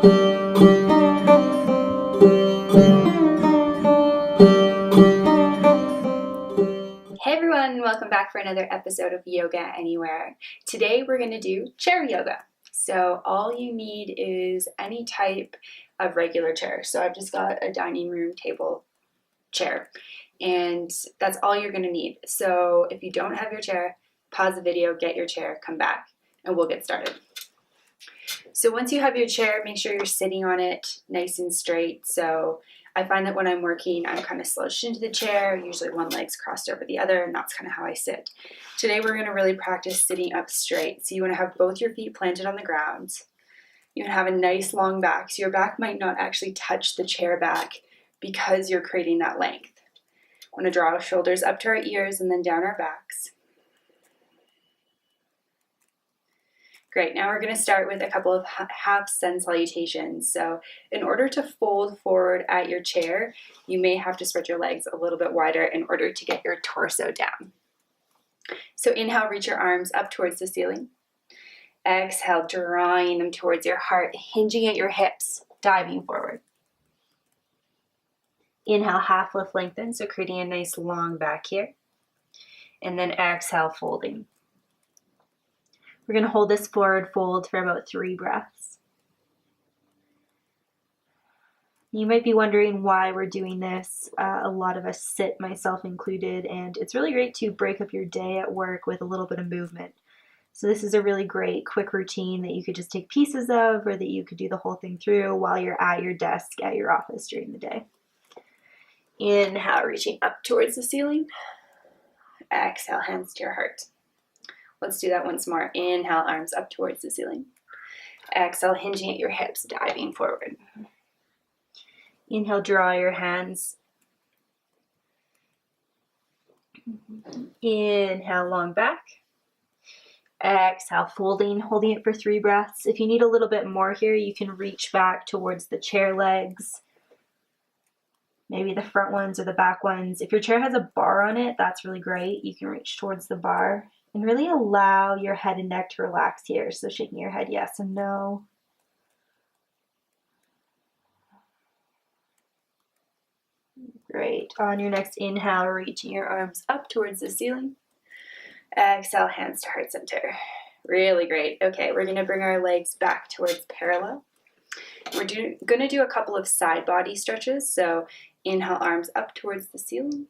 Hey everyone, welcome back for another episode of Yoga Anywhere. Today we're going to do chair yoga. So all you need is any type of regular chair. So I've just got a dining room table chair and that's all you're going to need. So if you don't have your chair, pause the video, get your chair, come back, and we'll get started. So once you have your chair, make sure you're sitting on it nice and straight. So I find that when I'm working, I'm kind of slouched into the chair, usually one leg's crossed over the other, and that's kind of how I sit. Today we're going to really practice sitting up straight. So you want to have both your feet planted on the ground. You want to have a nice long back. So your back might not actually touch the chair back because you're creating that length. Want to draw our shoulders up to our ears and then down our backs. Great, now we're going to start with a couple of half sun salutations. So in order to fold forward at your chair, you may have to spread your legs a little bit wider in order to get your torso down. So inhale, reach your arms up towards the ceiling. Exhale, drawing them towards your heart, hinging at your hips, diving forward. Inhale, half lift, lengthen, so creating a nice long back here. And then exhale, folding. We're going to hold this forward fold for about 3 breaths. You might be wondering why we're doing this. A lot of us sit, myself included, and it's really great to break up your day at work with a little bit of movement. So this is a really great quick routine that you could just take pieces of, or that you could do the whole thing through while you're at your desk at your office during the day. Inhale, reaching up towards the ceiling. Exhale, hands to your heart. Let's do that once more. Inhale, arms up towards the ceiling. Exhale, hinging at your hips, diving forward. Inhale, draw your hands. Inhale, long back. Exhale, folding, holding it for 3 breaths. If you need a little bit more here, you can reach back towards the chair legs. Maybe the front ones or the back ones. If your chair has a bar on it, that's really great. You can reach towards the bar. And really allow your head and neck to relax here. So shaking your head yes and no. Great. On your next inhale, reaching your arms up towards the ceiling. Exhale, hands to heart center. Really great. Okay, we're going to bring our legs back towards parallel. We're going to do a couple of side body stretches. So inhale, arms up towards the ceiling.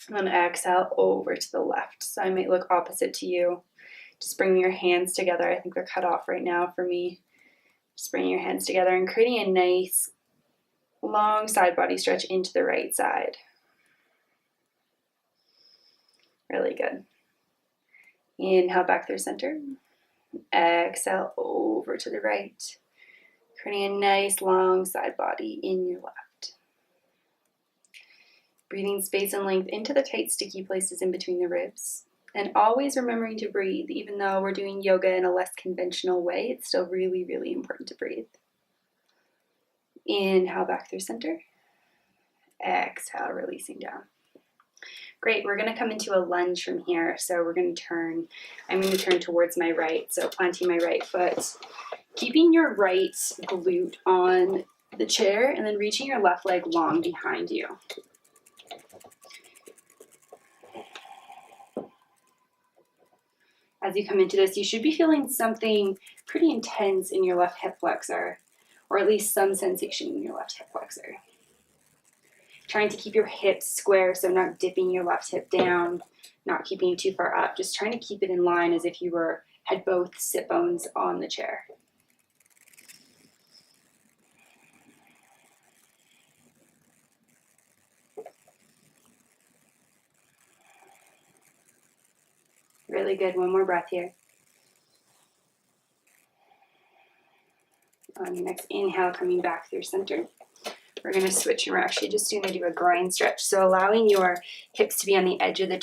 And then exhale over to the left. So I might look opposite to you. Just bringing your hands together. I think they're cut off right now for me. Just bringing your hands together and creating a nice long side body stretch into the right side. Really good. Inhale back through center. Exhale over to the right. Creating a nice long side body in your left. Breathing space and length into the tight, sticky places in between the ribs. And always remembering to breathe. Even though we're doing yoga in a less conventional way, it's still really, really important to breathe. Inhale back through center. Exhale, releasing down. Great, we're going to come into a lunge from here. So I'm going to turn towards my right. So planting my right foot. Keeping your right glute on the chair and then reaching your left leg long behind you. As you come into this, you should be feeling something pretty intense in your left hip flexor, or at least some sensation in your left hip flexor. Trying to keep your hips square, so not dipping your left hip down, not keeping it too far up, just trying to keep it in line as if you had both sit bones on the chair. Really good. One more breath here. On your next inhale, coming back through center. We're going to switch and we're actually just going to do a groin stretch. So allowing your hips to be on the edge of the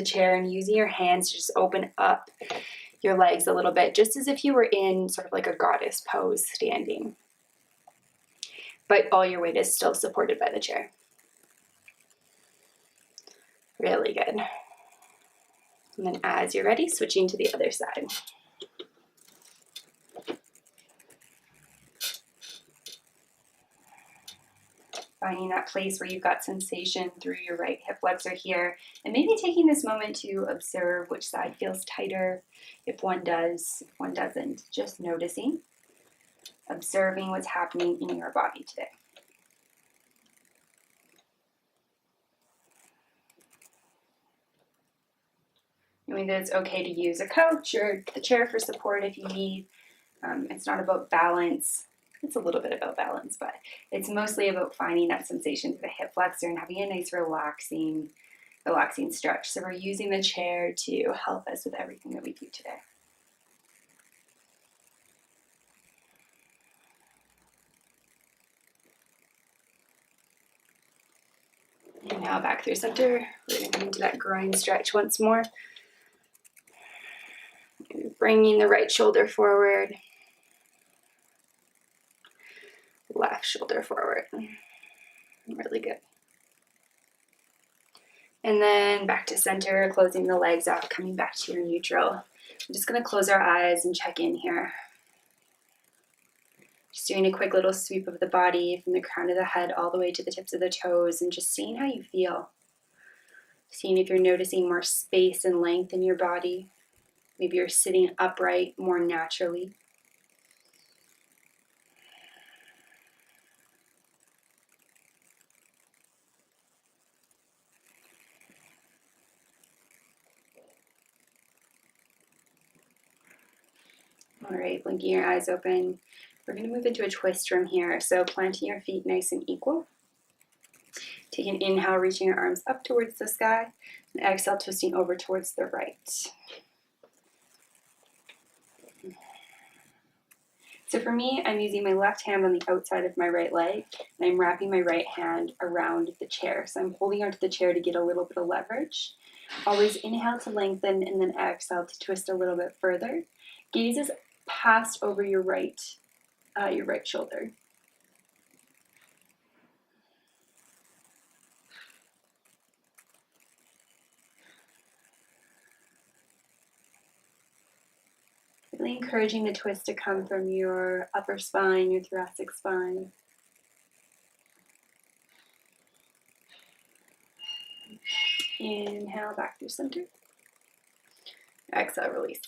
chair and using your hands to just open up your legs a little bit, just as if you were in sort of like a goddess pose standing. But all your weight is still supported by the chair. Really good. And then as you're ready, switching to the other side. Finding that place where you've got sensation through your right hip flexor here, and maybe taking this moment to observe which side feels tighter, if one does, if one doesn't. Just noticing, observing what's happening in your body today. Knowing that it's okay to use a couch or the chair for support if you need. It's not about balance. It's a little bit about balance, but it's mostly about finding that sensation through the hip flexor and having a nice relaxing stretch. So we're using the chair to help us with everything that we do today. And now back through center. We're going to come into that groin stretch once more. Bringing the right shoulder forward. Left shoulder forward. Really good. And then back to center, closing the legs off, coming back to your neutral. I'm just going to close our eyes and check in here. Just doing a quick little sweep of the body from the crown of the head all the way to the tips of the toes and just seeing how you feel. Seeing if you're noticing more space and length in your body. Maybe you're sitting upright more naturally. All right, blinking your eyes open. We're going to move into a twist from here. So planting your feet nice and equal. Take an inhale, reaching your arms up towards the sky. And exhale, twisting over towards the right. So for me, I'm using my left hand on the outside of my right leg, and I'm wrapping my right hand around the chair. So I'm holding onto the chair to get a little bit of leverage. Always inhale to lengthen, and then exhale to twist a little bit further. Gaze is passed over your right shoulder. Really encouraging the twist to come from your upper spine, your thoracic spine. Inhale back through center. Exhale, release.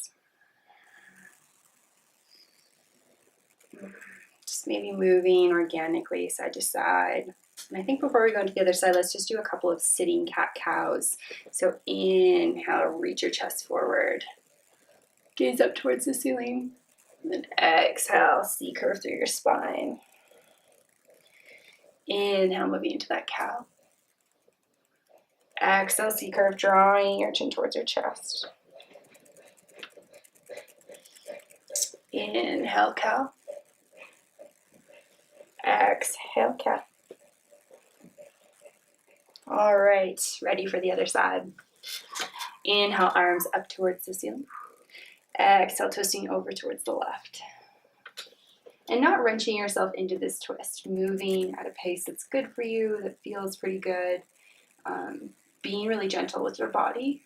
Just maybe moving organically side to side. And I think before we go into the other side, let's just do a couple of sitting cat-cows. So inhale, reach your chest forward. Gaze up towards the ceiling. And then exhale, C-curve through your spine. Inhale, moving into that cow. Exhale, C-curve, drawing your chin towards your chest. Inhale, cow. Exhale, cat. All right, ready for the other side. Inhale, arms up towards the ceiling. Exhale, twisting over towards the left. And not wrenching yourself into this twist, moving at a pace that's good for you, that feels pretty good. Being really gentle with your body.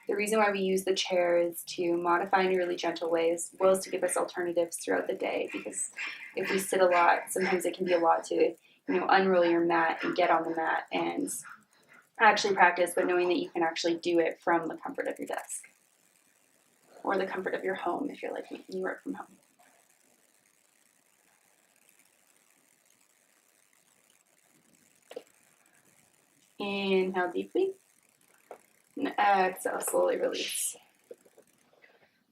The reason why we use the chair is to modify in really gentle ways, as well as to give us alternatives throughout the day, because if we sit a lot, sometimes it can be a lot to, unroll your mat and get on the mat and actually practice, but knowing that you can actually do it from the comfort of your desk or the comfort of your home if you're like me and you work from home. Inhale deeply. And exhale, slowly release.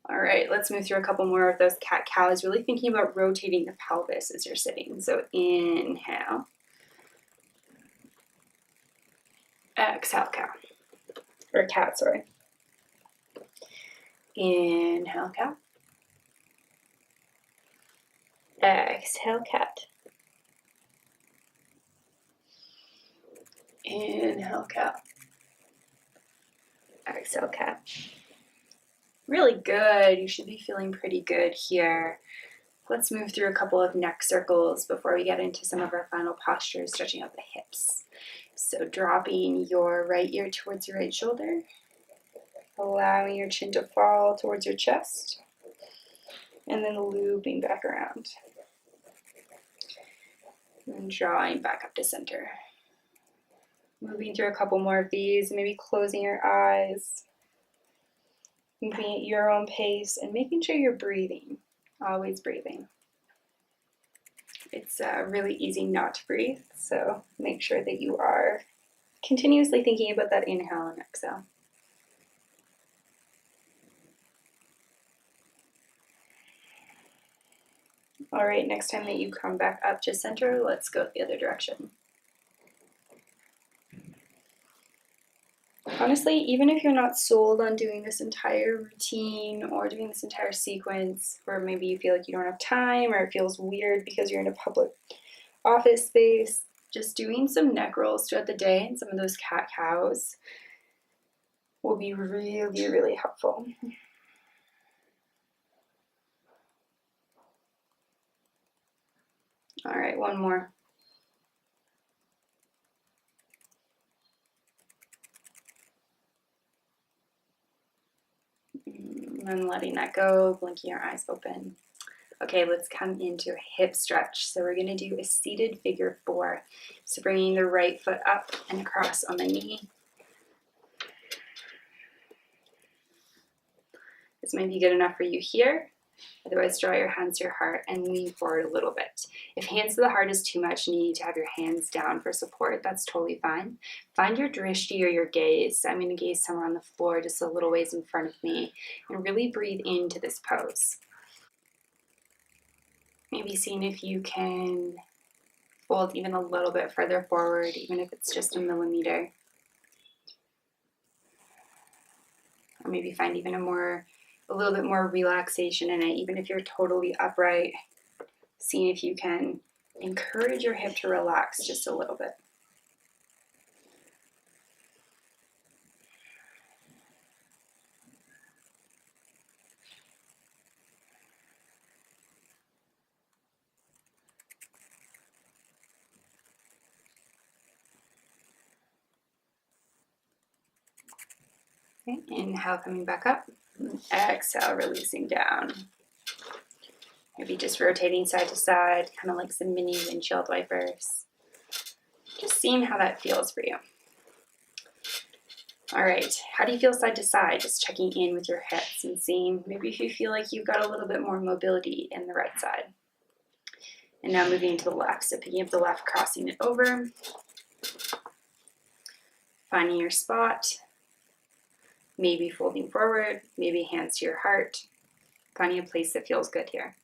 All right, let's move through a couple more of those cat-cows, really thinking about rotating the pelvis as you're sitting. So inhale. Exhale, cow. Or cat, sorry. Inhale, cow. Exhale, cat. Inhale, cow. Exhale, cat. Really good. You should be feeling pretty good here. Let's move through a couple of neck circles before we get into some of our final postures, stretching out the hips. So dropping your right ear towards your right shoulder, allowing your chin to fall towards your chest, and then looping back around. And drawing back up to center. Moving through a couple more of these, maybe closing your eyes, moving at your own pace, and making sure you're breathing, always breathing. It's really easy not to breathe, so make sure that you are continuously thinking about that inhale and exhale. All right, next time that you come back up to center, let's go the other direction. Honestly, even if you're not sold on doing this entire routine or doing this entire sequence, or maybe you feel like you don't have time or it feels weird because you're in a public office space, just doing some neck rolls throughout the day and some of those cat-cows will be really, really helpful. All right, one more. And then letting that go, blinking your eyes open. Okay, let's come into a hip stretch. So we're going to do a seated figure 4. So bringing the right foot up and across on the knee. This might be good enough for you here. Otherwise, draw your hands to your heart and lean forward a little bit. If hands to the heart is too much and you need to have your hands down for support, that's totally fine. Find your drishti or your gaze. I'm going to gaze somewhere on the floor just a little ways in front of me and really breathe into this pose. Maybe seeing if you can fold even a little bit further forward, even if it's just a millimeter. Or maybe find even a little bit more relaxation in it, even if you're totally upright. Seeing if you can encourage your hip to relax just a little bit. Okay, inhale, coming back up. Exhale, releasing down. Maybe just rotating side to side, kind of like some mini windshield wipers. Just seeing how that feels for you. All right, how do you feel side to side? Just checking in with your hips and seeing maybe if you feel like you've got a little bit more mobility in the right side. And now moving to the left, so picking up the left, crossing it over. Finding your spot. Maybe folding forward, maybe hands to your heart. Finding a place that feels good here.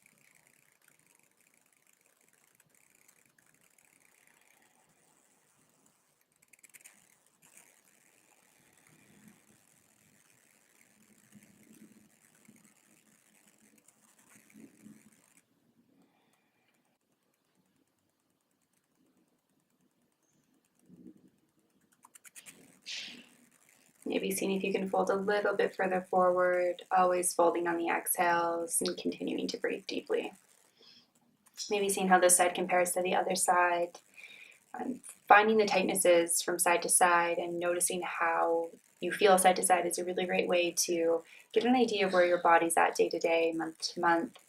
Maybe seeing if you can fold a little bit further forward, always folding on the exhales and continuing to breathe deeply. Maybe seeing how this side compares to the other side. Finding the tightnesses from side to side and noticing how you feel side to side is a really great way to get an idea of where your body's at day to day, month to month.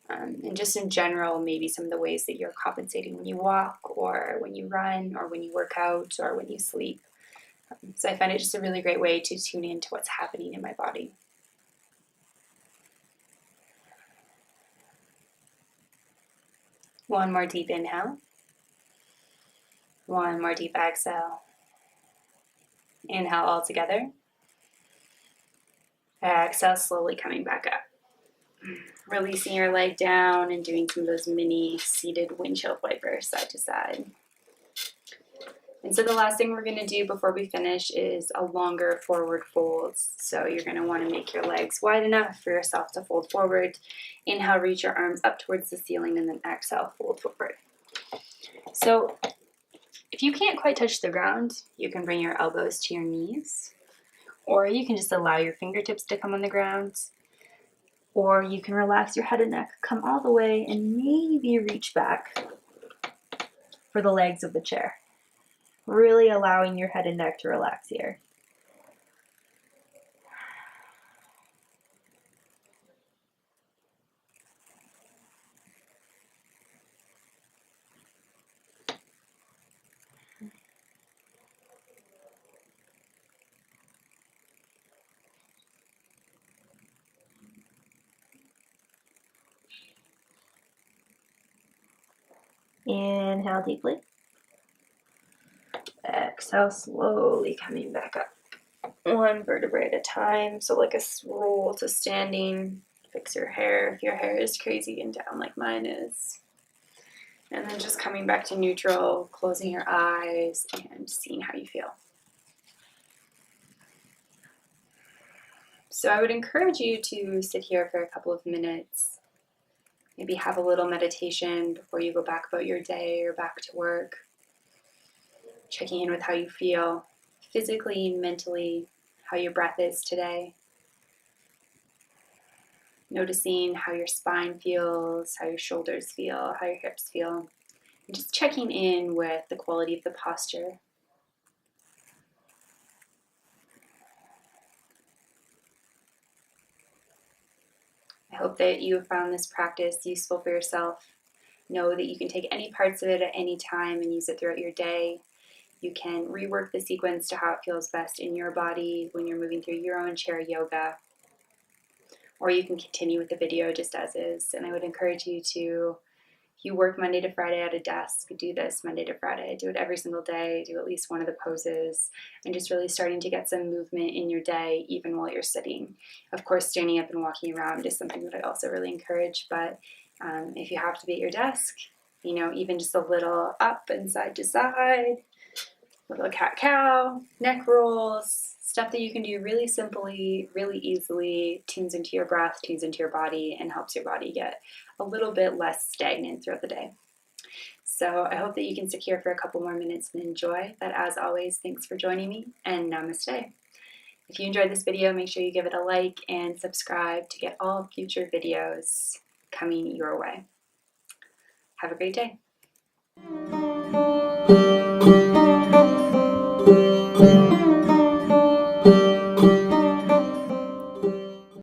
And just in general, maybe some of the ways that you're compensating when you walk or when you run or when you work out or when you sleep. So I find it just a really great way to tune into what's happening in my body. One more deep inhale. One more deep exhale. Inhale all together. Exhale, slowly coming back up. Releasing your leg down and doing some of those mini seated windshield wipers side to side. And so the last thing we're going to do before we finish is a longer forward fold. So you're going to want to make your legs wide enough for yourself to fold forward. Inhale, reach your arms up towards the ceiling, and then exhale, fold forward. So if you can't quite touch the ground, you can bring your elbows to your knees, or you can just allow your fingertips to come on the ground, or you can relax your head and neck, come all the way, and maybe reach back for the legs of the chair. Really allowing your head and neck to relax here. Inhale deeply. Exhale, slowly coming back up. One vertebrae at a time, so like a roll to standing. Fix your hair if your hair is crazy and down like mine is. And then just coming back to neutral, closing your eyes and seeing how you feel. So I would encourage you to sit here for a couple of minutes, maybe have a little meditation before you go back about your day or back to work, checking in with how you feel physically, mentally, how your breath is today. Noticing how your spine feels, how your shoulders feel, how your hips feel, and just checking in with the quality of the posture. I hope that you have found this practice useful for yourself. Know that you can take any parts of it at any time and use it throughout your day. You can rework the sequence to how it feels best in your body when you're moving through your own chair yoga. Or you can continue with the video just as is. And I would encourage you to, if you work Monday to Friday at a desk, do this Monday to Friday. Do it every single day. Do at least one of the poses. And just really starting to get some movement in your day, even while you're sitting. Of course, standing up and walking around is something that I also really encourage. But if you have to be at your desk, even just a little up and side to side, little cat-cow, neck rolls, stuff that you can do really simply, really easily, tunes into your breath, tunes into your body, and helps your body get a little bit less stagnant throughout the day. So I hope that you can sit here for a couple more minutes and enjoy. But as always, thanks for joining me, and namaste. If you enjoyed this video, make sure you give it a like and subscribe to get all future videos coming your way. Have a great day.